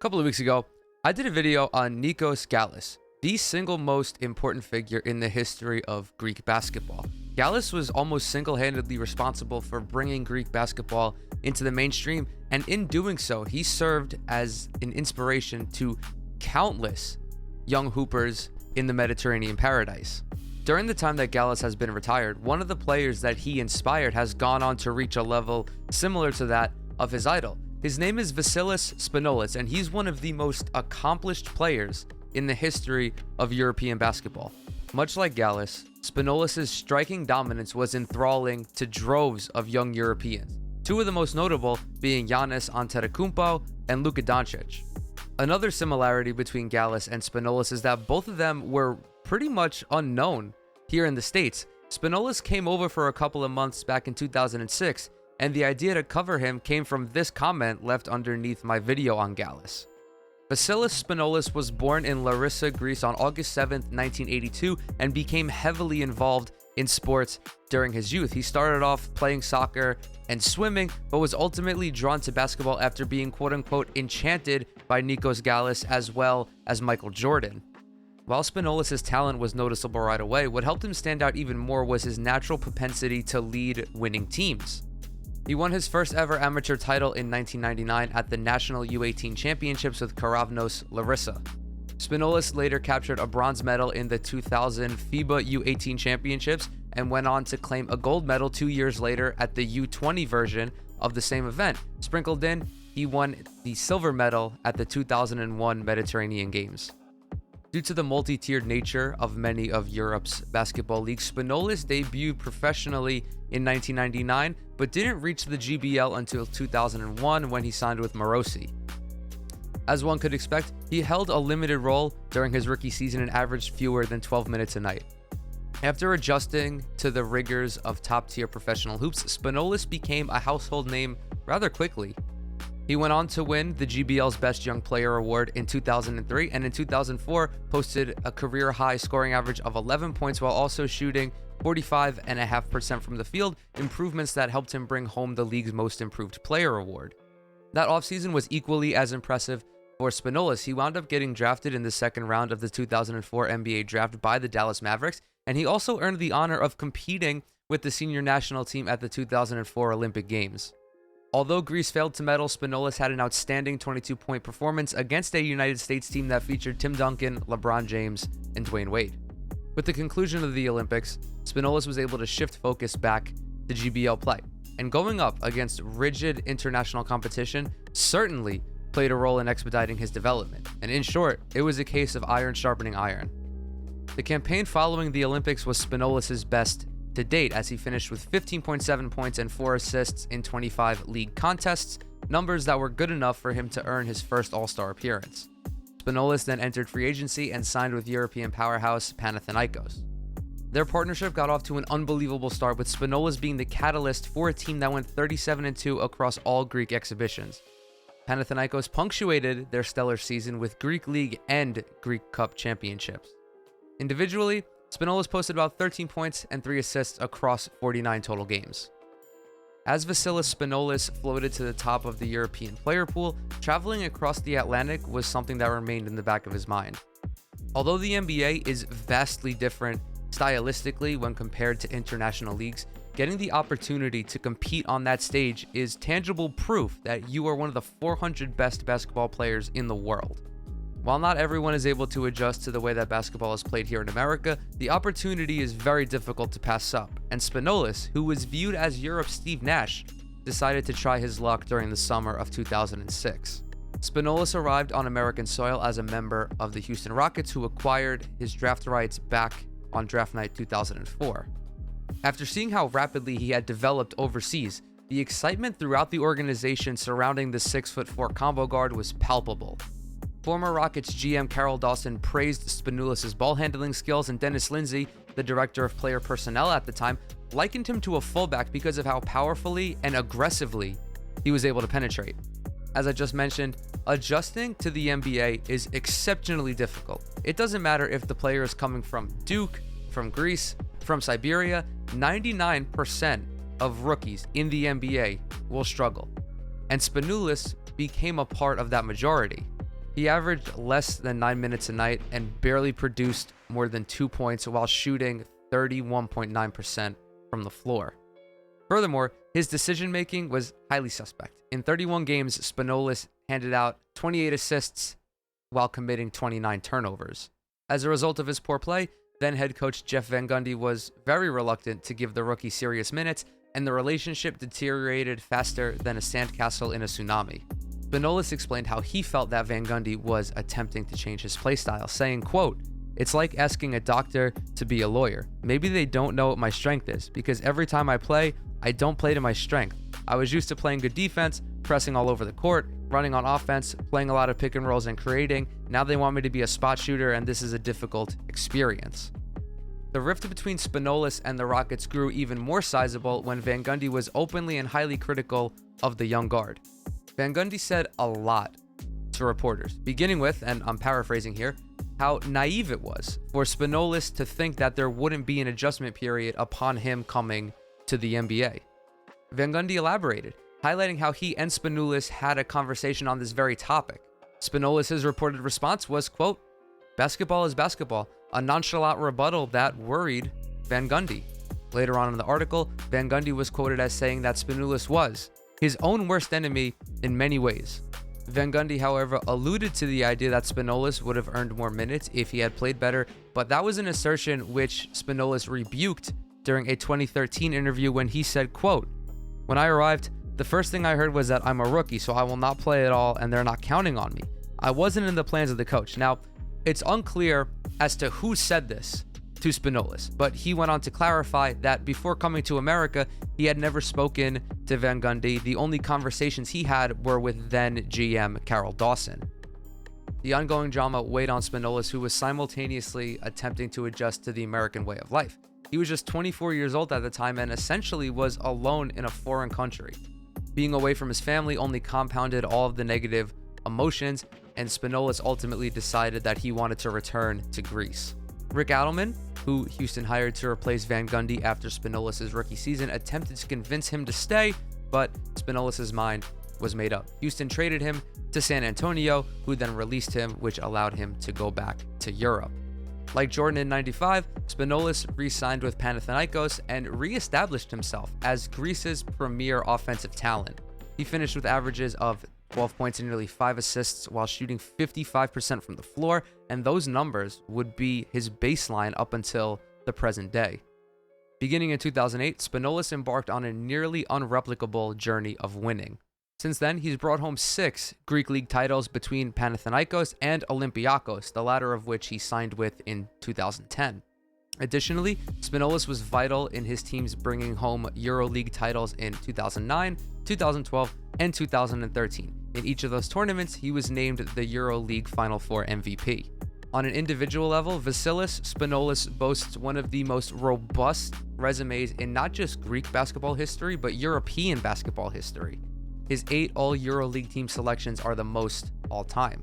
couple of weeks ago, I did a video on Nikos Gallis, the single most important figure in the history of Greek basketball. Gallis was almost single-handedly responsible for bringing Greek basketball into the mainstream, and in doing so, he served as an inspiration to countless young hoopers in the Mediterranean paradise. During the time that Gallis has been retired, one of the players that he inspired has gone on to reach a level similar to that of his idol. His name is Vassilis Spanoulis, and he's one of the most accomplished players in the history of European basketball. Much like Gallis, Spanoulis' striking dominance was enthralling to droves of young Europeans, two of the most notable being Giannis Antetokounmpo and Luka. Another similarity between Gallis and Spanoulis is that both of them were pretty much unknown here in the States. Spanoulis came over for a couple of months back in 2006, and the idea to cover him came from this comment left underneath my video on Gallis. Vassilis Spanoulis was born in Larissa, Greece on August 7, 1982, and became heavily involved in sports during his youth. He started off playing soccer and swimming, but was ultimately drawn to basketball after being quote-unquote enchanted by Nikos Gallis as well as Michael Jordan. While Spanoulis' talent was noticeable right away, what helped him stand out even more was his natural propensity to lead winning teams. He won his first ever amateur title in 1999 at the National U18 Championships with Karavnos Larissa. Spanoulis later captured a bronze medal in the 2000 FIBA U18 Championships and went on to claim a gold medal 2 years later at the U20 version of the same event. Sprinkled in, he won the silver medal at the 2001 Mediterranean Games. Due to the multi-tiered nature of many of Europe's basketball leagues, Spanoulis debuted professionally in 1999, but didn't reach the GBL until 2001 when he signed with Morosi. As one could expect, he held a limited role during his rookie season and averaged fewer than 12 minutes a night. After adjusting to the rigors of top-tier professional hoops, Spanoulis became a household name rather quickly. He went on to win the GBL's Best Young Player award in 2003, and in 2004 posted a career-high scoring average of 11 points while also shooting 45.5% from the field, improvements that helped him bring home the league's Most Improved Player award. That offseason was equally as impressive for Spanoulis. He wound up getting drafted in the second round of the 2004 NBA draft by the Dallas Mavericks, and he also earned the honor of competing with the senior national team at the 2004 Olympic Games. Although Greece failed to medal, Spanoulis had an outstanding 22-point performance against a United States team that featured Tim Duncan, LeBron James, and Dwayne Wade. With the conclusion of the Olympics, Spanoulis was able to shift focus back to GBL play, and going up against rigid international competition certainly played a role in expediting his development. And in short, it was a case of iron sharpening iron. The campaign following the Olympics was Spanoulis' best to date, as he finished with 15.7 points and 4 assists in 25 league contests, numbers that were good enough for him to earn his first All-Star appearance. Spanoulis then entered free agency and signed with European powerhouse Panathinaikos. Their partnership got off to an unbelievable start, with Spanoulis being the catalyst for a team that went 37-2 across all Greek exhibitions. Panathinaikos punctuated their stellar season with Greek League and Greek Cup championships. Individually, Spanoulis posted about 13 points and 3 assists across 49 total games. As Vassilis Spanoulis floated to the top of the European player pool, traveling across the Atlantic was something that remained in the back of his mind. Although the NBA is vastly different stylistically when compared to international leagues, getting the opportunity to compete on that stage is tangible proof that you are one of the 400 best basketball players in the world. While not everyone is able to adjust to the way that basketball is played here in America, the opportunity is very difficult to pass up, and Spanoulis, who was viewed as Europe's Steve Nash, decided to try his luck during the summer of 2006. Spanoulis arrived on American soil as a member of the Houston Rockets, who acquired his draft rights back on draft night 2004. After seeing how rapidly he had developed overseas, the excitement throughout the organization surrounding the 6'4" combo guard was palpable. Former Rockets GM Carol Dawson praised Spanoulis' ball handling skills, and Dennis Lindsay, the director of player personnel at the time, likened him to a fullback because of how powerfully and aggressively he was able to penetrate. As I just mentioned, adjusting to the NBA is exceptionally difficult. It doesn't matter if the player is coming from Duke, from Greece, from Siberia, 99% of rookies in the NBA will struggle. And Spanoulis became a part of that majority. He averaged less than 9 minutes a night and barely produced more than 2 points while shooting 31.9% from the floor. Furthermore, his decision-making was highly suspect. In 31 games, Spanoulis handed out 28 assists while committing 29 turnovers. As a result of his poor play, then head coach Jeff Van Gundy was very reluctant to give the rookie serious minutes, and the relationship deteriorated faster than a sandcastle in a tsunami. Spanoulis explained how he felt that Van Gundy was attempting to change his playstyle, saying, quote, "It's like asking a doctor to be a lawyer. Maybe they don't know what my strength is, because every time I play, I don't play to my strength. I was used to playing good defense, pressing all over the court, running on offense, playing a lot of pick and rolls and creating. Now they want me to be a spot shooter, and this is a difficult experience." The rift between Spanoulis and the Rockets grew even more sizable when Van Gundy was openly and highly critical of the young guard. Van Gundy said a lot to reporters, beginning with, and I'm paraphrasing here, how naive it was for Spanoulis to think that there wouldn't be an adjustment period upon him coming to the NBA. Van Gundy elaborated, highlighting how he and Spanoulis had a conversation on this very topic. Spanoulis' reported response was, quote, "Basketball is basketball," a nonchalant rebuttal that worried Van Gundy. Later on in the article, Van Gundy was quoted as saying that Spanoulis was his own worst enemy in many ways. Van Gundy, however, alluded to the idea that Spanoulis would have earned more minutes if he had played better, but that was an assertion which Spanoulis rebuked during a 2013 interview when he said, quote, "When I arrived, the first thing I heard was that I'm a rookie, so I will not play at all, and they're not counting on me. I wasn't in the plans of the coach." Now, it's unclear as to who said this to Spanoulis, but he went on to clarify that before coming to America, he had never spoken to Van Gundy. The only conversations he had were with then GM Carol Dawson. The ongoing drama weighed on Spanoulis, who was simultaneously attempting to adjust to the American way of life. He was just 24 years old at the time and essentially was alone in a foreign country. Being away from his family only compounded all of the negative emotions, and Spanoulis ultimately decided that he wanted to return to Greece. Rick Adelman, who Houston hired to replace Van Gundy after Spanoulis' rookie season, attempted to convince him to stay, but Spanoulis' mind was made up. Houston traded him to San Antonio, who then released him, which allowed him to go back to Europe. Like Jordan in '95, Spanoulis re-signed with Panathinaikos and re-established himself as Greece's premier offensive talent. He finished with averages of 12 points and nearly 5 assists while shooting 55% from the floor, and those numbers would be his baseline up until the present day. Beginning in 2008, Spanoulis embarked on a nearly unreplicable journey of winning. Since then, he's brought home 6 Greek League titles between Panathinaikos and Olympiakos, the latter of which he signed with in 2010. Additionally, Spanoulis was vital in his teams bringing home EuroLeague titles in 2009, 2012, and 2013. In each of those tournaments, he was named the EuroLeague Final Four MVP. On an individual level, Vassilis Spanoulis boasts one of the most robust resumes in not just Greek basketball history, but European basketball history. His 8 All-EuroLeague team selections are the most all-time.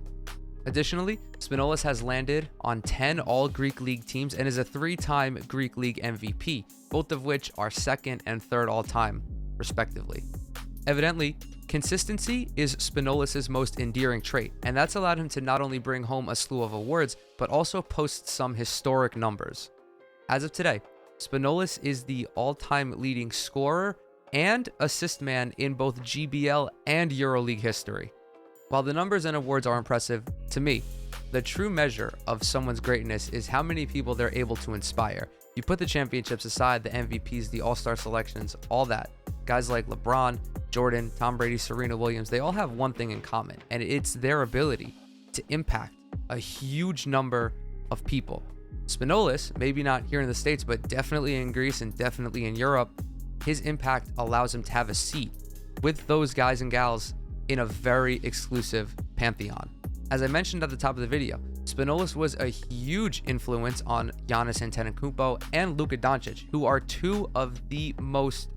Additionally, Spanoulis has landed on 10 All-Greek League teams and is a 3-time Greek League MVP, both of which are 2nd and 3rd all-time, respectively. Evidently, consistency is Spanoulis' most endearing trait, and that's allowed him to not only bring home a slew of awards, but also post some historic numbers. As of today, Spanoulis is the all-time leading scorer and assist man in both GBL and EuroLeague history. While the numbers and awards are impressive, to me, the true measure of someone's greatness is how many people they're able to inspire. You put the championships aside, the MVPs, the all-star selections, all that. Guys like LeBron, Jordan, Tom Brady, Serena Williams, they all have one thing in common, and it's their ability to impact a huge number of people. Spanoulis, maybe not here in the States, but definitely in Greece and definitely in Europe, his impact allows him to have a seat with those guys and gals in a very exclusive pantheon. As I mentioned at the top of the video, Spanoulis was a huge influence on Giannis Antetokounmpo and Luka Doncic, who are 2 of the most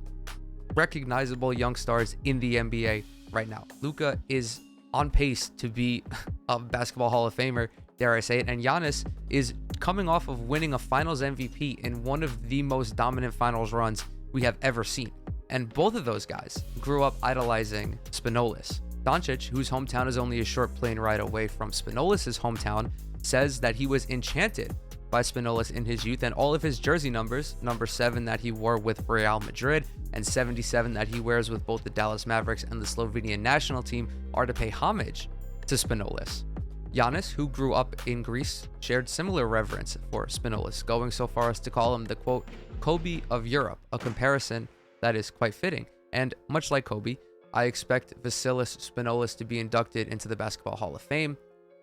recognizable young stars in the NBA right now. Luka is on pace to be a basketball Hall of Famer, dare I say it, and Giannis is coming off of winning a Finals MVP in one of the most dominant Finals runs we have ever seen. And both of those guys grew up idolizing Spanoulis. Doncic, whose hometown is only a short plane ride away from Spanoulis' hometown, says that he was enchanted by Spanoulis in his youth, and all of his jersey numbers, number 7 that he wore with Real Madrid and 77 that he wears with both the Dallas Mavericks and the Slovenian national team, are to pay homage to Spanoulis. Giannis, who grew up in Greece, shared similar reverence for Spanoulis, going so far as to call him the, quote, Kobe of Europe, a comparison that is quite fitting. And much like Kobe, I expect Vassilis Spanoulis to be inducted into the Basketball Hall of Fame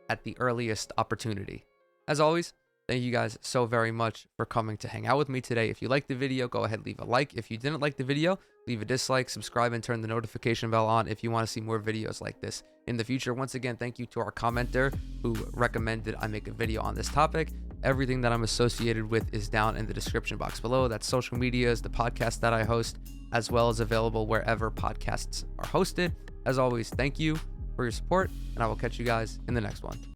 at the earliest opportunity. As always, thank you guys so very much for coming to hang out with me today. If you liked the video, go ahead, leave a like. If you didn't like the video, leave a dislike, subscribe, and turn the notification bell on if you want to see more videos like this in the future. Once again, thank you to our commenter who recommended I make a video on this topic. Everything that I'm associated with is down in the description box below. That's social medias, the podcast that I host, as well as available wherever podcasts are hosted. As always, thank you for your support, and I will catch you guys in the next one.